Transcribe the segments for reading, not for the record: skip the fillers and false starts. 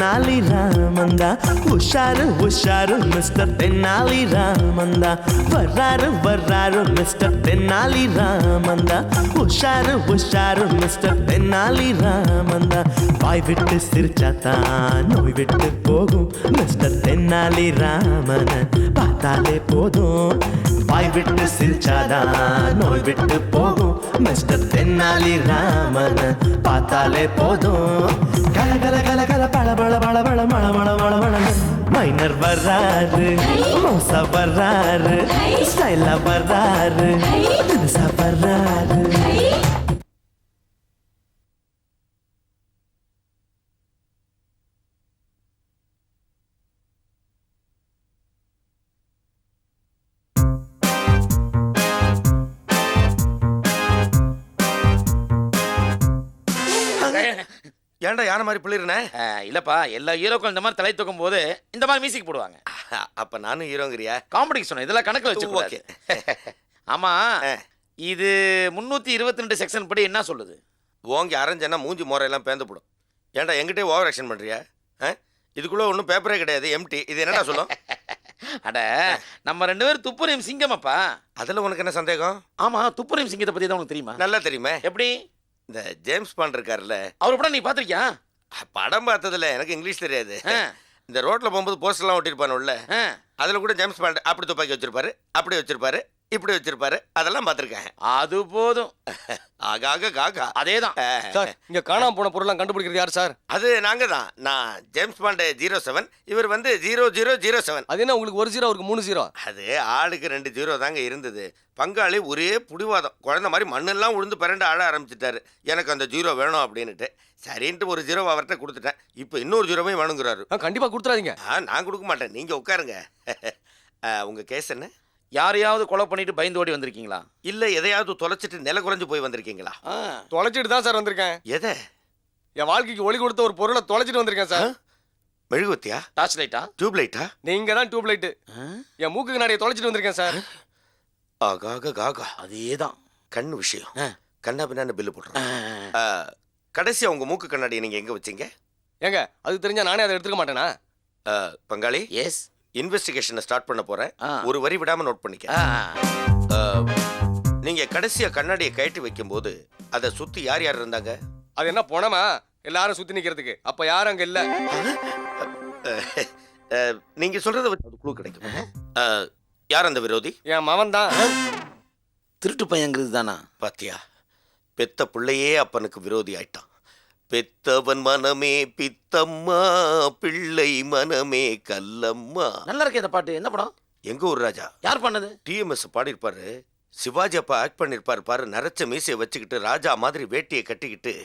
தென்னாலி ராமந்தா உஷாரு உஷாரு மிஸ்டர் தென்னாலி ராமந்தா வர்றாரு வர்றாரு மிஸ்டர் தென்னாலி ராமந்தா உஷாரு உஷாரு மிஸ்டர் தென்னாலி ராமந்தா வாய் விட்டு சிரிச்சாத்தான் நோய் விட்டு போகும் மிஸ்டர் தென்னாலி ராமன பார்த்தாலே போதும் வாய் விட்டு சிரிச்சாதான் நோய் விட்டு போகும் மிஸ்டர் தென்னாலி ராமன பார்த்தாலே போதும் கல கல கல கல பழ பழ பழ பழ மழ மழ மழ மழ மைனர் வர்றாரு மோசா வர்றாரு ஸ்டைலா வர்றாரு தினுசா வர்றாரு ஏன்டா யானை மாதிரி பிள்ளைறனே? இல்லப்பா எல்லா ஹீரோக்கள் இந்த மாதிரி தலை தூக்கும் போது இந்த மாதிரி மியூசிக் போடுவாங்க. அப்ப நானும் ஹீரோங்கிறியா? காமெடிக்கு சொன்னேன், இதெல்லாம் கணக்கில் வச்சு. ஓகே. ஆமா, இது 322 செக்ஷன் படி என்ன சொல்லுது? ஓங்கி அரைஞ்சேன்னா மூஞ்சி முறையெல்லாம் பேந்து போடும். ஏன்டா என்கிட்டே ஓவர் ஆக்ஷன் பண்றியா? இதுக்குள்ள ஒன்றும் பேப்பரே கிடையாது, எம்டி. இது என்னடா சொல்லும்? அட, நம்ம 2 பேரும் துப்புரையும் சிங்கமாப்பா. அதில் உனக்கு என்ன சந்தேகம்? ஆமா, துப்புரையும் சிங்கத்தை பத்தி தான் உனக்கு தெரியுமா? நல்லா தெரியுமே. எப்படி? இந்த ஜேம்ஸ் பாண்ட் இருக்காருல்ல, அவர் படம் நீ பார்த்திருக்கியா? படம் பார்த்ததுல எனக்கு இங்கிலீஷ் தெரியாது. இந்த ரோட்ல போகும்போது போஸ்டர்லாம் ஒட்டிருப்பானுல்ல, அதுல கூட ஜேம்ஸ் பாண்ட் அப்படி துப்பாக்கி வச்சிருப்பாரு, அப்படி வச்சிருப்பாரு, இப்படி வச்சிருப்பாரு, அதெல்லாம் பார்த்திருக்கேன். அது போதும். ஆகாக காகா அதேதான் சார். இங்க காணாம போன பொருள்லாம் கண்டுபிடிக்கிறது யார் சார்? அது நாங்க தான். நான் ஜேம்ஸ் பாண்ட் 07, இவர் வந்து 0007. அது என்ன உங்களுக்கு 1 0 அவருக்கு 3 0? அது ஆளுக்கு 2 0 தாங்க இருந்தது. பங்காளி ஒரே புடிவாதம், குழந்தை மாதிரி மண்ணெல்லாம் உழுந்து பிறண்டு ஆட ஆரம்பிச்சிட்டாரு. எனக்கு அந்த 0 வேணும் அப்படின்னுட்டு சரின்ட்டு ஒரு 0 அவர்கிட்ட கொடுத்துட்டேன். இப்போ இன்னொரு 0வையும் வேணுங்கிறாரு. கண்டிப்பா கொடுத்துறாதீங்க. நான் கொடுக்க மாட்டேன், நீங்க உட்காருங்க. உங்க கேஸ் என்ன? யாரையாவது கொலை பண்ணிட்டு பயந்து ஓடி வந்திருக்கீங்களா? இல்ல எதையாவது தொலைச்சிட்டு நில குறைஞ்சு போய் வந்திருக்கீங்களா? தொலைச்சிட்டு தான் சார் வந்திருக்கேன். எதை? என் வாழ்க்கைக்கு ஒளி கொடுத்த ஒரு பொருளை தொலைச்சிட்டு வந்திருக்கேன் சார். மெழுகுவத்தியா? டார்ச் லைட்டா? டியூப் லைட்டா? நீங்க தான் டியூப் லைட். என் மூக்கு கண்ணாடியை தொலைச்சிட்டு வந்திருக்கேன் சார். ஆகாக காகா, அதேதான் கண்ணு விஷயம். கண்ணா பின்னான்னு பில்லு போடுறேன். கடைசியா உங்க மூக்கு கண்ணாடியை நீங்க எங்க வச்சீங்க? ஏங்க, அது தெரிஞ்சா நானே அதை எடுத்துக்க மாட்டேனா? பங்காளி, எஸ், இன்வெஸ்டிகேஷனை ஸ்டார்ட் பண்ண போறேன். ஒரு வரி விடாம நோட் பண்ணிக்க. நீங்க கடைசியா கண்ணாடியை கழட்டி வைக்கும் போது அதை சுத்தி யார் யார் இருந்தாங்க? அது என்ன போனமா எல்லாரும் சுத்தி நிக்கிறதுக்கு? அப்ப யாரும் அங்க இல்ல. நீங்க சொல்றத வச்சு க்ளூ கிடைக்கும். யார் அந்த விரோதி? என் மவன் தான். திருட்டு பையங்கிறது தானா? பாத்தியா, பெத்த பிள்ளையே அப்பனுக்கு விரோதி ஆயிட்டான். பெத்தவன் மனமே பித்தம்மா, பிள்ளை மனமே கல்லம்மா. நல்லா இருக்கே இந்த பாட்டு. என்ன படம்? எங்க ஊர் ராஜா. யார் பண்ணது? டிஎம்எஸ் பாடியிருப்பாரு. சிவாஜி அப்பா ஆக்ட் பண்ணிருப்பாரு பாரு. நரைச்ச மீசையை வச்சுக்கிட்டு ராஜா மாதிரி வேட்டியை கட்டிக்கிட்டு,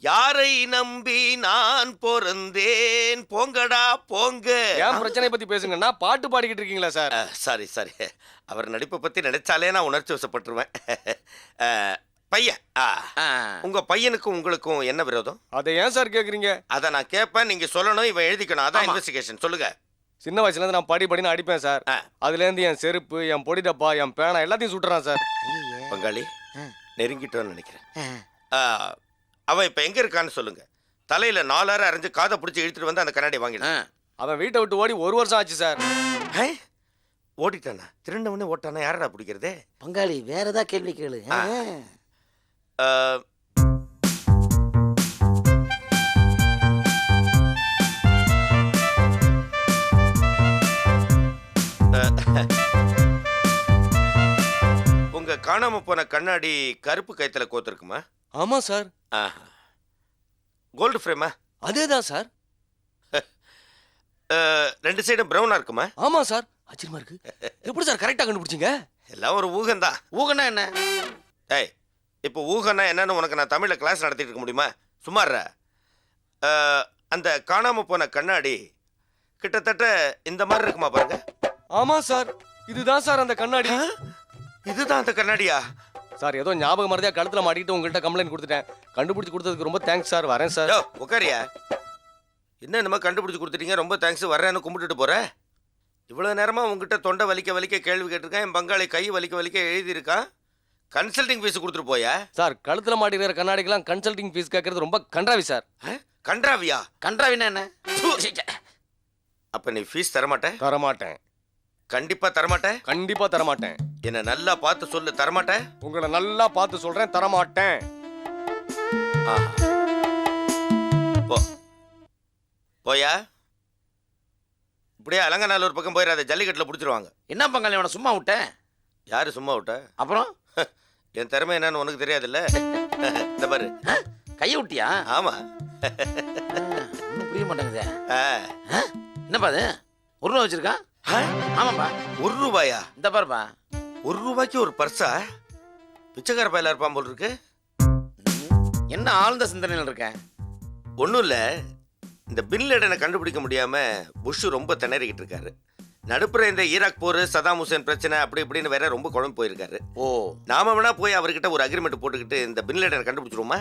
யாரை நம்பி நான் பிறந்தேன், போங்கடா போங்க. என் பிரச்சனை பத்தி பேசுங்கன்னா பாட்டு பாடிக்கிட்டு இருக்கீங்களா சார்? சாரி சாரி, அவர் நடிப்பை பத்தி நினைச்சாலே நான் உணர்ச்சி வசப்பட்டுருவேன். பையன், உங்க பையனுக்கும் உங்களுக்கும் என்ன விரோதம்? அதை ஏன் சார் கேக்குறீங்க? அதை நான் கேட்பேன், நீங்க சொல்லணும், இவன் எழுதிக்கணும். அதான் இன்வெஸ்டிகேஷன். சொல்லுங்க. சின்ன வயசுல இருந்து நான் படின்னு அடிப்பேன் சார். அதுல இருந்து என் செருப்பு, என் பொடி டப்பா, என் பேனா எல்லாத்தையும் சுட்டுறான் சார். பங்காளி, நெருங்கிட்டோன்னு நினைக்கிறேன். அவன் இப்ப எங்க இருக்கான்னு சொல்லுங்க. தலையில 4 அரை அரைஞ்சு காதை பிடிச்சி இழுத்துட்டு வந்து அந்த கண்ணாடி வாங்கினான். அவன் வீட்டை விட்டு ஓடி 1 வருஷம் ஆச்சு சார். ஓடிட்டானா? திருண்டவனே ஓட்டானா? யாரடா பிடிக்கிறதே? பங்காளி, வேற ஏதாவது கேள்வி கேளு. உங்க காணாம போன கண்ணாடி கருப்பு கயத்துல கோத்திருக்குமா? ஆமா சார். கோல்டு ஃப்ரேமா? அதேதான் சார். 2 சைடும் பிரவுனா இருக்குமா? ஆமா சார். ஆச்சரியமா இருக்கு. எப்படி சார் கரெக்டா கண்டுபிடிச்சீங்க? எல்லாம் ஒரு ஊகம்தான். ஊகனா என்ன? ஏய், இப்போ ஊகன்னா என்னன்னு உனக்கு நான் தமிழ்ல கிளாஸ் நடத்திட்டு இருக்க முடியுமா? சும்மாறா. அந்த காணாம போன கண்ணாடி கிட்டத்தட்ட இந்த மாதிரி இருக்குமா பாருங்க. ஆமா சார், இதுதான் சார் அந்த கண்ணாடி. இதுதான் அந்த கண்ணாடியா? சார், ஏதோ ஞாபகம் மறதியா கழுத்துல மாட்டிட்டு உங்கள்கிட்ட கம்ப்ளைண்ட் கொடுத்துட்டேன். கண்டுபிடிச்சு கொடுத்ததுக்கு ரொம்ப தேங்க்ஸ் சார். வரேன் சார். உட்காரியா. என்ன நம்ம கண்டுபிடிச்சு கொடுத்துட்டீங்க, ரொம்ப தேங்க்ஸ், வர்றேன்னு கும்பிட்டுட்டு போறேன். இவ்வளவு நேரமா உங்ககிட்ட தொண்டை வலிக்க வலிக்க கேள்வி கேட்டிருக்கேன். என் பங்காளி கை வலிக்க வலிக்க எழுதியிருக்கான். கன்சல்டிங் ஃபீஸ் கொடுத்துட்டு போயா? சார், கழுத்துல மாட்டிக்கிற கண்ணாடிக்கெல்லாம் கன்சல்டிங் ஃபீஸ் கேட்கறது ரொம்ப கன்றாவி சார். கன்றாவியா? கன்றாவினா என்ன? அப்ப நீ ஃபீஸ் தரமாட்ட? தரமாட்டேன். கண்டிப்பா தரமாட்ட? கண்டிப்பா தரமாட்டேன். என்ன நல்லா பார்த்து சொல்லு, தரமாட்ட? உங்களை நல்லா பார்த்து சொல்றேன், தரமாட்டேன். ஆஹா. போ போயா, இப்படியே அலங்கநாள் ஒரு பக்கம் போயிடாத, ஜல்லிக்கட்டுல புடிச்சிருவாங்க. என்ன பங்காளி அவனை சும்மா விட்டேன்? யாரு சும்மா விட்ட? அப்புறம் என் திறமை என்னன்னு உனக்கு தெரியாதுல்ல? இந்த பாரு. கையை விட்டியா? ஆமா. ஒன்றும் புரிய மாட்டேங்குதே. ஆ. என்னப்பா அது? ஒரு ரூபா வச்சிருக்கா? ஆமாப்பா. ₹1? இந்த பாருப்பா. ₹1 ஒரு பர்ஸா? பிச்சைக்கார பையலா இருப்பான் போல் இருக்கு. என்ன ஆழ்ந்த சிந்தனையில் இருக்க? ஒன்றும் இல்லை, இந்த பின் லேடனை கண்டுபிடிக்க முடியாம புஷ் ரொம்ப திணறிக்கிட்டு இருக்காரு. நடுப்புற இந்த ஈராக் போர், சதாம் ஹுசேன் பிரச்சனை, அப்படி இப்படின்னு வேற ரொம்ப குழம்பு போயிருக்காரு. ஓ, நாம வேணா போய் அவர்கிட்ட ஒரு அக்ரிமெண்ட் போட்டுக்கிட்டு இந்த பின் லேடனை கண்டுபிடிச்சிருவோமா?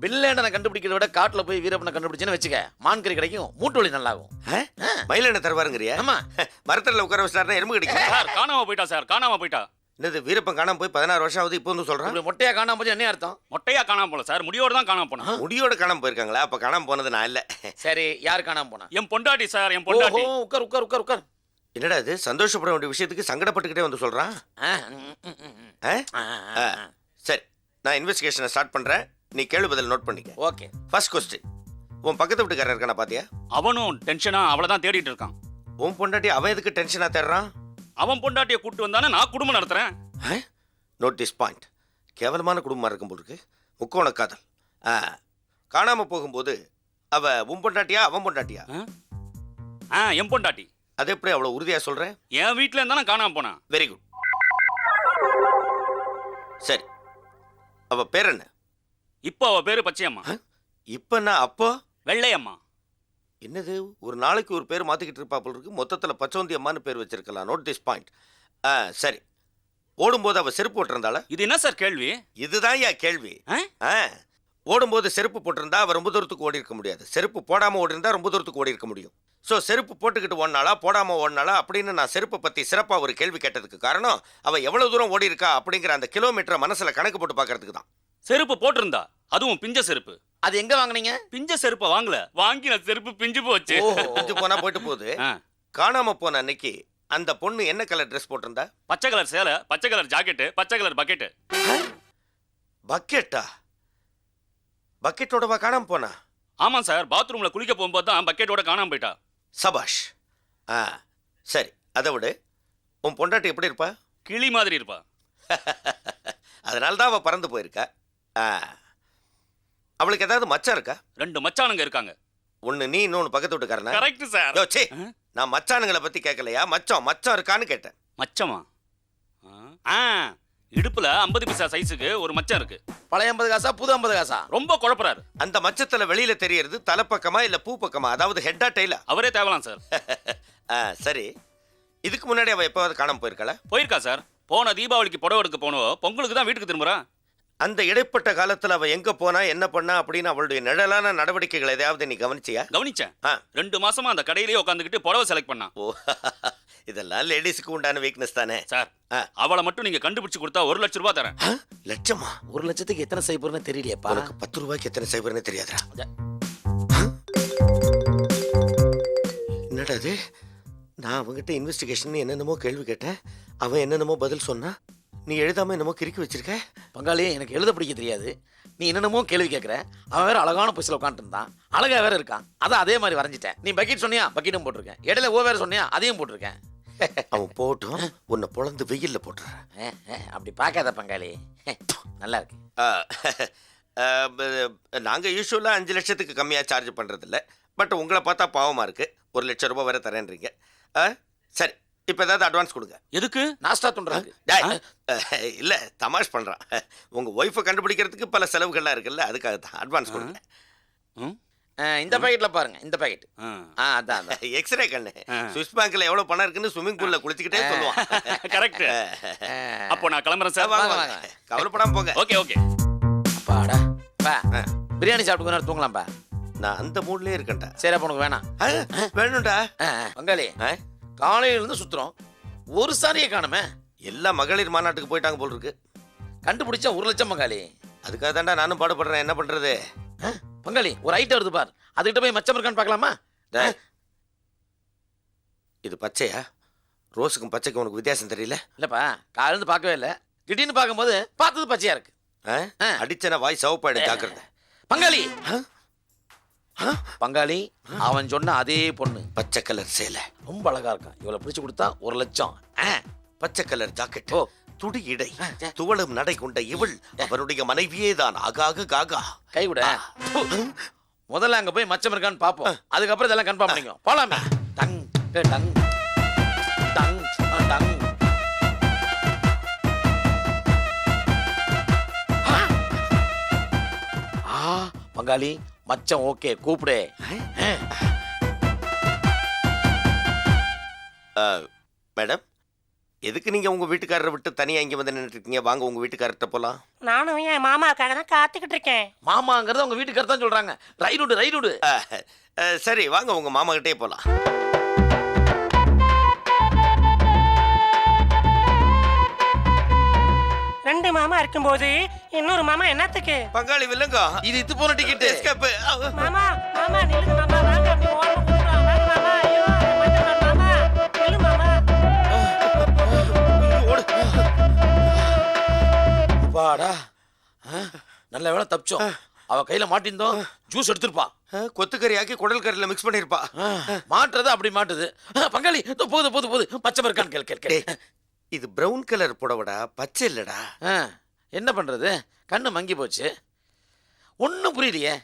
பில்லேண்டனை கண்டுபிடிக்கிறத விட காட்டுல போய் வீரப்பனை கண்டுபிடிச்சேன்னு வச்சுக்க, மான்கறி கிடைக்கும், மூட்டு வலி நல்லாகும். மயில் என்ன தருவாருங்கிறியா? ஆமா. மரத்துல உட்கார வச்சிட்டாருன்னா எறும்பு கிடைக்கும். சார் காணாம போயிட்டா சார், காணாம போயிட்டா. என்னது வீரப்பன் காணாம போய் 16 வருஷம் ஆகுது, இப்போ வந்து சொல்றான்? இப்படி மொட்டையா காணாம போச்சு என்ன அர்த்தம்? மொட்டையா காணாம போல சார், முடியோட தான் காணாம போனா. முடியோட காணாம போயிருக்காங்களா? அப்ப காணாம போனது நான் இல்ல. சரி, யார் காணாம போனா? என் பொண்டாட்டி சார், என் ஓஹோ, பொண்டாட்டி. உட்கார் உட்கார் உட்கார் உட்கார். என்னடா இது, சந்தோஷப்பட வேண்டிய விஷயத்துக்கு சங்கடப்பட்டுக்கிட்டே வந்து சொல்றான். சரி, நான் இன்வெஸ்டிகேஷனை ஸ்டார்ட் பண்றேன், நீ கேள்வி பதில் நோட் பண்ணிக்க. ஓகே. ஃபர்ஸ்ட் கொஸ்டின், உன் பக்கத்து வீட்டுக்காரர் இருக்கானா பாத்தியா? அவனும் டென்ஷனா அவளதான் தேடிட்டு இருக்கான். உன் பொண்டாட்டி அவன் எதுக்கு டென்ஷனா தேடுறான்? அவன் பொண்டாட்டியை கூட்டு வந்தானே நான் குடும்பம் நடத்துறேன். Note this point. கேவலமான குடும்பமா இருக்கும் போல இருக்கு. முக்கோண காதல். காணாம போகும்போது அவ உன் பொண்டாட்டியா அவன் பொண்டாட்டியா? என் பொண்டாட்டி. அது எப்படி அவ்வளவு உறுதியா சொல்றேன்? என் வீட்டுல இருந்தா நான் காணாம போனா. Very good. சரி, அவ பேர் என்ன? இப்போ அவ பேரு பச்சையம்மா. இப்ப நான் அப்போ வெள்ளையம்மா. என்னது, ஒரு நாளைக்கு ஒரு பேர் மாத்திக்கிட்டு இருப்பா போல இருக்கு. மொத்தத்துல பச்சோந்தி அம்மான்னு பேர் வச்சிருக்கலாம். Note this point. சரி, ஓடும்போது அவ செருப்பு போட்டிருந்தாளா? இது என்ன சார் கேள்வி? இதுதான் யா கேள்வி. ஓடும்போது செருப்பு போட்டிருந்தா அவ ரொம்ப தூரத்துக்கு ஓடி இருக்க முடியாது. செருப்பு போடாம ஓடி இருந்தா ரொம்ப தூரத்துக்கு ஓடி இருக்க முடியும். ஸோ செருப்பு போட்டுக்கிட்டு ஓடினாளா போடாம ஓடினாளா அப்படின்னு நான் செருப்பை பத்தி சிறப்பா ஒரு கேள்வி கேட்டதுக்கு காரணம் அவ எவ்வளவு தூரம் ஓடி இருக்கா அப்படிங்கிற அந்த கிலோமீட்டரை மனசுல கணக்கு போட்டு பாக்குறதுக்கு தான். செருப்பு போட்டிருந்தா, அதுவும் பிஞ்ச செருப்பு. அது எங்க வாங்குனீங்க? பிஞ்ச செருப்பை வாங்கல, வாங்கின செருப்பு பிஞ்சு போச்சு. பிஞ்சு போனா போயிட்டு போகுது. காணாம போன அன்னைக்கு அந்த பொண்ணு என்ன கலர் ட்ரெஸ் போட்டிருந்தா? பச்சை கலர் சேலை, பச்சை கலர் ஜாக்கெட்டு, பச்சை கலர் பக்கெட்டு. பக்கெட்டா? பக்கெட்டோடவா காணாம போனா? ஆமா சார், பாத்ரூம்ல குளிக்க போகும்போது தான் பக்கெட்டோட காணாம போயிட்டா. சபாஷ். சரி, அதை விட உன் பொண்டாட்டி எப்படி இருப்பா? கிளி மாதிரி இருப்பா. அதனால தான் அவ பறந்து போயிருக்கா. அவளுக்கு ஏதாவது மச்சான் இருக்கா? 2 மச்சானுங்க இருக்காங்க. ஒன்னு நீ, இன்னொன்னு பக்கத்து வீட்டுக்காரனா? Correct sir. யோசி, நான் மச்சானுங்களை பத்தி கேட்கலையா, மச்சான் இருக்கான்னு கேட்டேன். மச்சமா? இடுப்புல 50 பைசா சைஸுக்கு ஒரு மச்சம் இருக்கு. பழைய 50 காசா புது 50 காசா? ரொம்ப குழப்பறாரு. அந்த மச்சத்துல வெளியில தெரியறது தலைப்பக்கமா இல்ல பூ பக்கமா, அதாவது ஹெட்டா டெய்லா? அவரே தேவலாம் சார். சரி, இதுக்கு முன்னாடி அவ எப்பவாவது காணாம போயிருக்கல? போயிருக்கா சார். போன தீபாவளிக்கு புடவை எடுக்க போனோம், பொங்கலுக்கு தான் வீட்டுக்கு திரும்புறா. அந்த இடைப்பட்ட காலத்துல அவ எங்க போனா என்ன பண்ணா அப்படின்னு அவளுடைய நிழலான நடவடிக்கைகள் எதையாவது நீ கவனிச்சியா? கவனிச்சேன். 2 மாசமா அந்த கடையிலேயே உட்காந்துக்கிட்டு புடவை செலக்ட் பண்ணா. ஓ, இதெல்லாம் லேடிஸ்க்கு உண்டான வீக்னஸ் தானே சார். அவளை மட்டும் நீங்க கண்டுபிடிச்சு கொடுத்தா 1 லட்சம் ரூபாய் தரேன். லட்சமா? 1 லட்சத்துக்கு எத்தனை சைபர்னு தெரியலையப்பா. உனக்கு 10 ரூபாய்க்கு எத்தனை சைபர்னு தெரியாதா? என்னடா இது, நான் அவங்ககிட்ட இன்வெஸ்டிகேஷன் என்னென்னமோ கேள்வி கேட்டேன், அவன் என்னென்னமோ பதில் சொன்னா, நீ எழுதாம என்னமோ கிறுக்கி வச்சிருக்க. பங்காளி, எனக்கு எழுத பிடிக்க தெரியாது, நீ என்னென்னமோ கேள்வி கேட்குற. அவன் வேற அழகான பொசில உட்காந்துருந்தான், அழகா வேற இருக்கான், அதான் அதே மாதிரி வரைஞ்சிட்டேன். நீ பக்கெட் சொன்னியா, பக்கெட்டும் போட்டிருக்கேன். இடையில வேற சொன்னியா, அதையும் போட்டிருக்கேன். அவன் போட்டும் உன்னை பொழந்து வெயில்ல போட்டுறேன். அப்படி பார்க்காத பங்காளி, நல்லா இருக்கு. நாங்கள் யூஸ்வலாக 5 லட்சத்துக்கு கம்மியாக சார்ஜ் பண்ணுறதில்ல. பட் உங்களை பார்த்தா பாவமாக இருக்குது, 1 லட்சம் ரூபாய் வரை தரேன்றீங்க. சரி, இப்போ ஏதாவது அட்வான்ஸ் கொடுங்க. எதுக்கு? நாஸ்டா துண்டுறாங்க. இல்லை, தமாஷ் பண்ணுறான். உங்கள் ஒய்ஃபை கண்டுபிடிக்கிறதுக்கு பல செலவுகள்லாம் இருக்குல்ல, அதுக்காக தான் அட்வான்ஸ் கொடுங்க. இந்த பாக்கெட்ல பாருங்க, இந்த பாக்கெட். அதான் எக்ஸ்ரே கண்ணு. சுவிஸ் பேங்க்ல எவ்வளவு பணம் இருக்குன்னு ஸ்விம்மிங் பூல்ல குளிச்சுக்கிட்டே சொல்லுவான். கரெக்ட். அப்போ நான் கிளம்புறேன் சார். கவலைப்படாம போங்க. Okay okay. அப்பாடா, பா பிரியாணி சாப்பிட்டு கொஞ்ச நேரம் தூங்கலாம்ப்பா. நான் அந்த மூட்லயே இருக்கேன்டா. சரி, அப்ப உனக்கு வேணாம். வேணும்டா. பங்காளி, காலையில இருந்து சுத்துறோம், ஒரு சாரியை காணுமே. எல்லா மகளிர் மாநாட்டுக்கு போயிட்டாங்க போல் இருக்கு. கண்டுபிடிச்சா 1 லட்சம் பங்காளி. அதுக்காக தான்டா நானும் பாடுபடுறேன், என்ன பண்றது? பங்காளி, ஒரு ஐட்டம் வருது பார், அதுகிட்ட போய் மச்சம் இருக்கான்னு பார்க்கலாமா? டேய், இது பச்சையா? ரோஸுக்கும் பச்சைக்கும் உனக்கு வித்தியாசம் தெரியல? இல்லப்பா, காலிருந்து பார்க்கவே இல்லை. திடீர்னு பார்க்கும்போது பார்த்தது பச்சையா இருக்கு. அடிச்சன வாய் சவப்பாடு ஜாக்கிரதை. பங்காளி பங்காளி, அவன் சொன்ன அதே பொண்ணு பச்சை கலர் சேலை, ரொம்ப அழகா இருக்கான். இவளை பிடிச்சு கொடுத்தா 1 லட்சம். பச்சை கலர் ஜாக்கெட், ஓ. துடி இடை, துவளும் நடை கொண்ட இவள் அவருடைய மனைவியே தான். ஆகாக காகா. கை விட. முதல்ல அங்க போய் மச்சம் இருக்கான்னு பாப்போம். அதுக்கப்புறம் இதெல்லாம் கன்ஃபார்ம் பண்ணிக்கோ. போலாமே. Tongue tongue tongue tongue. பங்காளி, மச்சம் ஓகே, கூப்பிடு. மேடம், எதுக்கு நீங்க உங்க வீட்டுக்காரரை விட்டு தனியா இங்க வந்து நின்னுட்டு இருக்கீங்க? வாங்க உங்க வீட்டுக்காரர்கிட்ட போலாம். நானும் என் மாமாவுக்காக தான் காத்துக்கிட்டு இருக்கேன். மாமாங்கிறத உங்க வீட்டுக்காரர் தான் சொல்றாங்க. Ride ride. சரி, வாங்க உங்க மாமா கிட்டே போலாம். ரெண்டு மாமா இருக்கும்போது இன்னொரு மாமா என்னத்துக்கு? பங்காளி வில்லங்க, இது இது போன டிக்கெட். எஸ்கேப். மாமா மாமா நில்லுங்க மாமா, வாங்க அப்படி ஓரமா கூப்பிடுறோம். வாங்க மாமா. ஐயோ மச்சான் மாமா, நில்லு மாமா. வாடா. நல்ல வேளை தப்பிச்சோம். அவ கையில மாட்டிருந்தோம், ஜூஸ் எடுத்துருப்பா. கொத்துக்கறி ஆக்கி குடல் கறியில மிக்ஸ் பண்ணிருப்பா. மாட்டுறது அப்படி மாட்டுது. பங்காளி, போது போது போது. பச்சை இருக்கான்னு கேள் கேள். இது பிரவுன் கலர் புடவடா, பச்சை இல்லடா. என்ன பண்றது, கண்ணு மங்கி போச்சு. ஒன்னும் புரியலையே.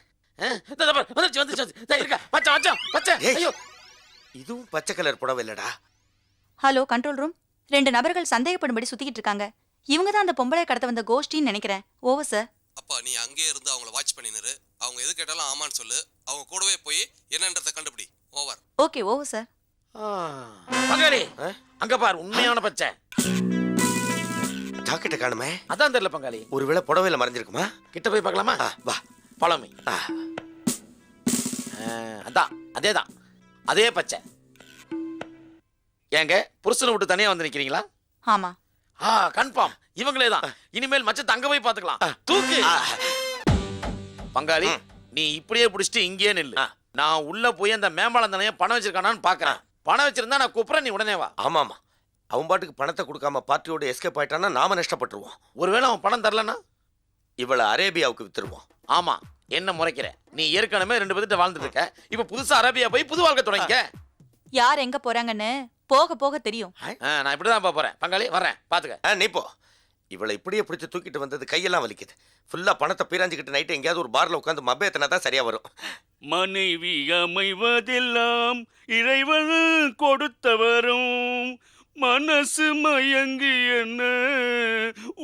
இதுவும் பச்சை கலர் புடவை இல்லடா. Hello, control room. 2 நபர்கள் சந்தேகப்படும்படி சுத்திக்கிட்டு இருக்காங்க. இவங்க தான் அந்த பொம்பளை கடத்த வந்த கோஷ்டின்னு நினைக்கிறேன். Over sir. அப்பா, நீ அங்கேயே இருந்து அவங்கள வாட்ச் பண்ணிரு. அவங்க எது கேட்டாலும் ஆமான்னு சொல்லு. அவங்க கூடவே போய் என்னன்றதை கண்டுபிடி. ஓவர். Okay, over sir. பங்காளி, அங்க பாரு, உண்மையான பச்சை. ஜாக்கெட்டை காணுமே. அதான் தெரியல பங்காளி. ஒருவேளை புடவையில மறைஞ்சிருக்குமா? கிட்ட போய் பார்க்கலாமா? வா. பழமை. அதான், அதேதான், அதே பச்சை. ஏங்க, புருஷனை விட்டு தனியா வந்து நிக்கிறீங்களா? ஆமா. கன்ஃபார்ம் இவங்களே தான். இனிமேல் மச்சத்தை அங்க போய் பாத்துக்கலாம். தூக்கு. பங்காளி, நீ இப்படியே பிடிச்சிட்டு இங்கேயே நில்லு. நான் உள்ள போய் அந்த மேம்பாலம் தானே பணம் வச்சிருக்கானான்னு பாக்குறேன். பணம் வச்சிருந்தா நான் கூப்பிடுறேன், நீ உடனே வா. ஆமாமா, அவன் பாட்டுக்கு பணத்தை கொடுக்காம பார்ட்டியோட எஸ்கேப் ஆயிட்டான்னா நாம நஷ்டப்பட்டுருவோம். ஒருவேளை அவன் பணம் தரலன்னா இவளை அரேபியாவுக்கு வித்துருவோம். ஆமா, என்ன முறைக்கிற? நீ ஏற்கனவே 2 பேர்கிட்ட வாழ்ந்துட்டு இருக்க. இப்ப புதுசா அரேபியா போய் புது வாழ்க்கை தொடங்கிக்க. யார் எங்க போறாங்கன்னு போக போக தெரியும். நான் இப்படிதான் போறேன். பங்காளி, வர்றேன், பாத்துக்க. நீ போ. இவளை இப்படியே பிடிச்சி தூக்கிட்டு வந்தது கையெல்லாம் வலிக்குது. ஃபுல்லா பணத்தை பீராஞ்சிக்கிட்டு நைட்டு எங்கேயாவது ஒரு பார்ல உட்காந்து மப்பேத்தனா தான் சரியா வரும். மனைவி அமைவதெல்லாம் இறைவன் கொடுத்தவரும், மனசு மயங்கி என்ன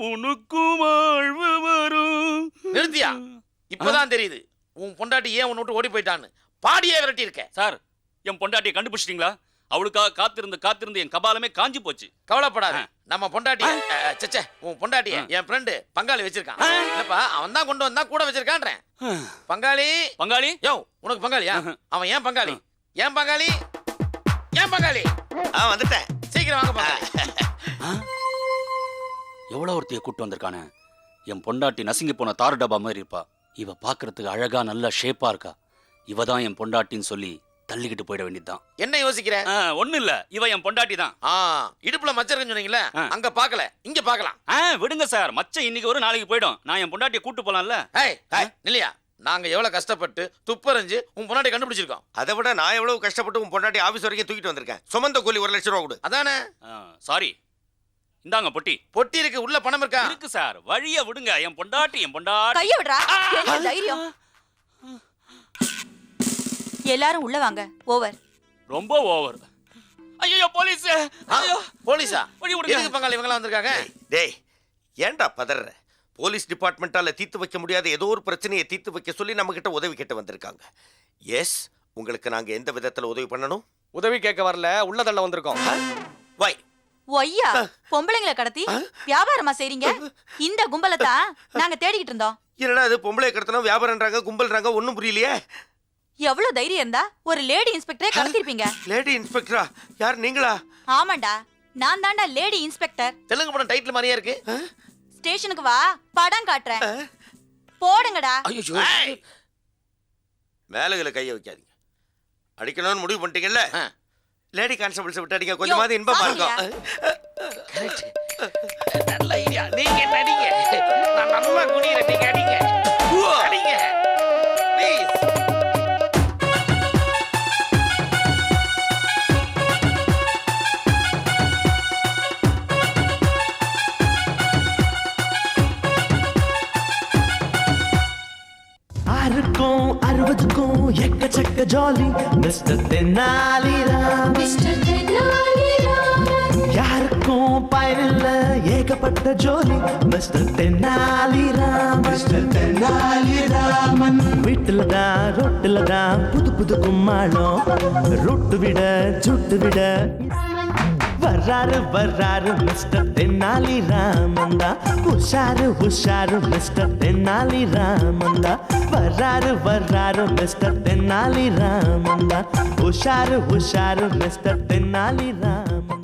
உனக்கும் வாழ்வு வரும். நிறுத்தியா? இப்பதான் தெரியுது உன் பொண்டாட்டி ஏன் உன்னை விட்டு ஓடி போயிட்டான்னு. பாடியே விரட்டி இருக்க. சார், என் பொண்டாட்டியை கண்டுபிடிச்சிட்டீங்களா? அவளுக்காக காத்திருந்து என் கபாலமே காஞ்சி போச்சு. கவலைப்படாத, நம்ம பொண்டாட்டி சச்சே உன் பொண்டாட்டிய என் ஃப்ரெண்டு பங்காளி வச்சிருக்கான். இல்லப்பா, அவன் தான் கொண்டு வந்தா கூட வச்சிருக்கான்றேன். பங்காளி. பங்காளி? யோ, உனக்கு பங்காளியா? அவன் ஏன் பங்காளி? ஏன் பங்காளி? ஏன் பங்காளி? வந்துட்டேன். சீக்கிரம் வாங்க பங்காளி. எவ்வளவு ஒருத்தைய கூட்டு வந்திருக்கானே. என் பொண்டாட்டி நசுங்கி போன தாறு டப்பா மாதிரி இருப்பா. இவ பாக்குறதுக்கு அழகா நல்ல ஷேப்பா இருக்கா. இவ தான் என் பொண்டாட்டின்னு சொல்லி தள்ளிக்கிட்டு போயிட வேண்டியதுதான். என்ன யோசிக்கிற? ஒண்ணு இல்ல, இவ என் பொண்டாட்டி தான். இடுப்புல மச்சம் இருக்குன்னு சொன்னீங்களே, அங்க பாக்கல, இங்க பாக்கலாம். விடுங்க சார், மச்சம் இன்னைக்கு ஒரு நாளைக்கு போயிடும். நான் என் பொண்டாட்டியை கூட்டு போலாம்ல. இல்லையா? நாங்க எவ்வளவு கஷ்டப்பட்டு துப்பறிஞ்சு உன் பொண்டாட்டி கண்டுபிடிச்சிருக்கோம். அதை விட நான் எவ்வளவு கஷ்டப்பட்டு உன் பொண்டாட்டி ஆபீஸ் வரைக்கும் தூக்கிட்டு வந்திருக்கேன். சுமந்த கூலி 1 லட்சம் ரூபா கொடு. அதானே? சாரி, இந்தாங்க பொட்டி. பொட்டி இருக்கு, உள்ள பணம் இருக்கா? இருக்கு சார், வழிய விடுங்க. என் பொண்டாட்டி கைய விடுறா. என்ன தைரியம்? எல்லாரும் உள்ள வாங்க. ஓவர். ரொம்ப ஓவர். ஐயோ, போலீஸ். ஐயோ, போலீஸா? வழி விடுங்க. எதுக்கு பங்காளி இவங்க வந்திருக்காங்க? டேய், ஏன்டா பதற? போலீஸ் டிபார்ட்மெண்டால தீர்த்து வைக்க முடியாத ஏதோ ஒரு பிரச்சனையை தீர்த்து வைக்க சொல்லி நம்ம கிட்ட உதவி கேட்டு வந்திருக்காங்க. எஸ், உங்களுக்கு நாங்க எந்த விதத்துல உதவி பண்ணணும்? உதவி கேட்க வரல, உள்ள தள்ள வந்திருக்கோம். வை. ஒய்யா, பொம்பளைங்களை கடத்தி வியாபாரமா செய்றீங்க? இந்த கும்பலை தான் நாங்க தேடிக்கிட்டு இருந்தோம். என்னடா இது, பொம்பளை கடத்தணும் வியாபாரம்ன்றாங்க, கும்பல்ன்றாங்க, ஒன்னும் புரியலையே. எவ்வளவு தைரியம் இருந்தா ஒரு லேடி இன்ஸ்பெக்டரே கடத்திருப்பீங்க. லேடி இன்ஸ்பெக்டரா? யார், நீங்களா? ஆமாண்டா, நான் தாண்டா லேடி இன்ஸ்பெக்டர். தெலுங்கு படம் டைட்டில் மாதிரியே இருக்கு. ஸ்டேஷனுக்கு வா, படம் காட்டுறேன். போடுங்கடா. மேலகளை கையை வைக்காதீங்க. அடிக்கணும்னு முடிவு பண்ணிட்டீங்கல்ல, ஆ. லேடி கான்ஸ்டபிள்ஸ் விட்டு அடிங்க, கொஞ்சமாவது இன்பமா இருக்கும். நல்ல ஐடியா. நீங்க நடிங்க, நான் நல்லா குனிறேன். நீங்க அடிங்க, அடிங்க ப்ளீஸ். ஆறுக்கும் 60க்கும் எக்கச்சக்க ஜாலி மிஸ்டர் தென்னாலிராம். யாருக்கும் பயனில்ல ஏகப்பட்ட ஜோலி மிஸ்டர் தென்னாலிராம். மிஸ்டர் தென்னாலிராமன் வீட்டுல தான் ரொட்டுல தான் புது புது கும்மாளம் ரொட்டு விட சுட்டு விட வர்றாரு வர்றாரு மிஸ்டர் தென்னாலிராமன் தான். உஷாரு உஷாரு மிஸ்டர் தென்னாலிராமன் தான். வர்றாரு வர்றாரு மிஸ்டர் தென்னாலிராமன் தான். உஷாரு உஷாரு மிஸ்டர் தென்னாலிராமன்.